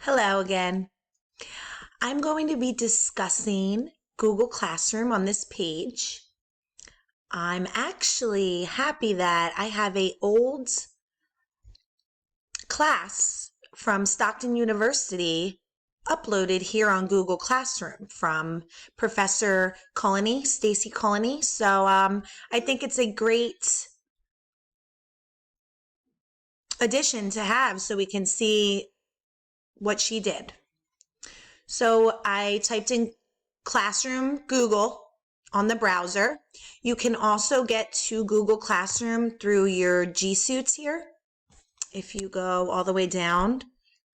Hello again. I'm going to be discussing Google Classroom on this page. I'm actually happy that I have an old class from Stockton University uploaded here on Google Classroom from Professor Colony, Stacy Colony. So I think it's a great addition to have so we can see what she did. So I typed in Classroom Google on the browser. You can also get to Google Classroom through your G Suites here. If you go all the way down,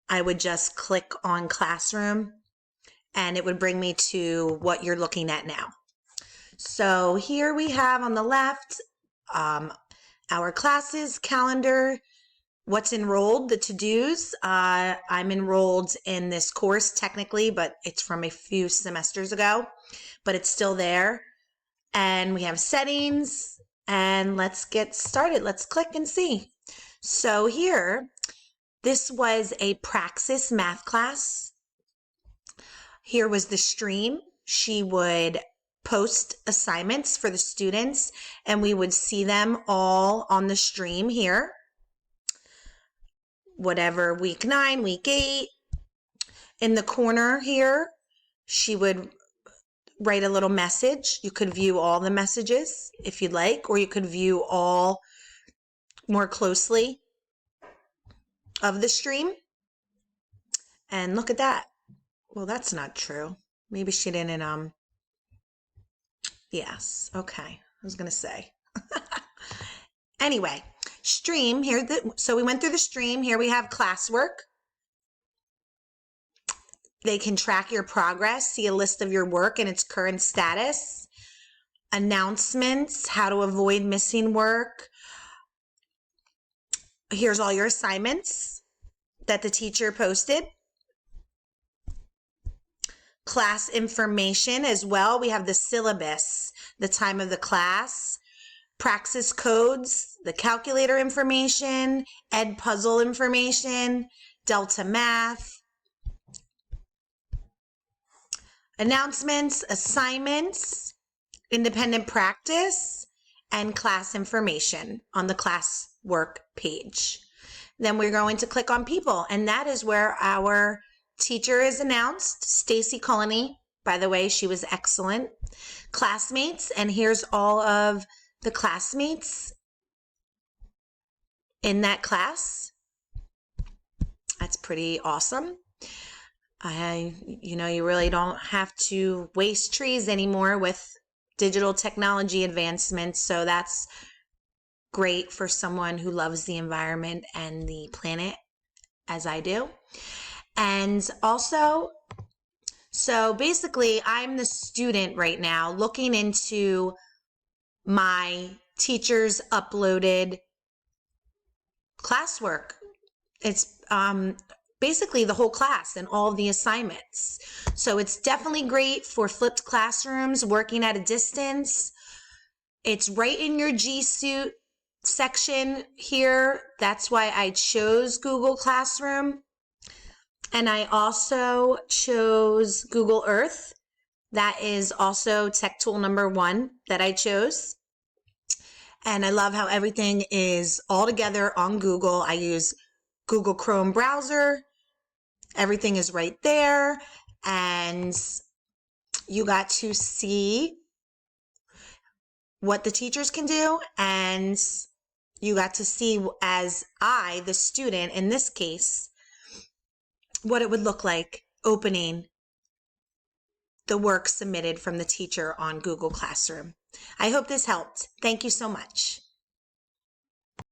I would just click on Classroom and it would bring me to what you're looking at now. So here we have on the left our classes, calendar, what's enrolled, the to-dos. I'm enrolled in this course technically, but it's from a few semesters ago, but it's still there. And we have settings, and let's get started. Let's click and see. So here, this was a Praxis math class. Here was the stream. She would post assignments for the students, and we would see them all on the stream here. Whatever, week 9, week 8. In the corner here, she would write a little message. You could view all the messages if you'd like, or you could view all more closely of the stream. And look at that. Well, that's not true. Maybe she didn't, yes, okay. I was gonna say. Anyway, stream here. So we went through the stream. Here we have classwork. They can track your progress, see a list of your work and its current status. Announcements, how to avoid missing work. Here's all your assignments that the teacher posted. Class information as well. We have the syllabus, the time of the class, Praxis codes, the calculator information, Edpuzzle information, Delta Math, announcements, assignments, independent practice, and class information on the classwork page. Then we're going to click on people, and that is where our teacher is announced, Stacy Colony. By the way, she was excellent. Classmates, and here's all of the classmates in that class. That's pretty awesome. You really don't have to waste trees anymore with digital technology advancements. So that's great for someone who loves the environment and the planet as I do. And also, so basically I'm the student right now looking into my teacher's uploaded classwork. It's basically the whole class and all the assignments. So it's definitely great for flipped classrooms, working at a distance. It's right in your G Suite section here. That's why I chose Google Classroom. And I also chose Google Earth. That is also tech tool number 1 that I chose. And I love how everything is all together on Google. I use Google Chrome browser. Everything is right there. And you got to see what the teachers can do. And you got to see, as I, the student in this case, what it would look like opening the work submitted from the teacher on Google Classroom. I hope this helped. Thank you so much.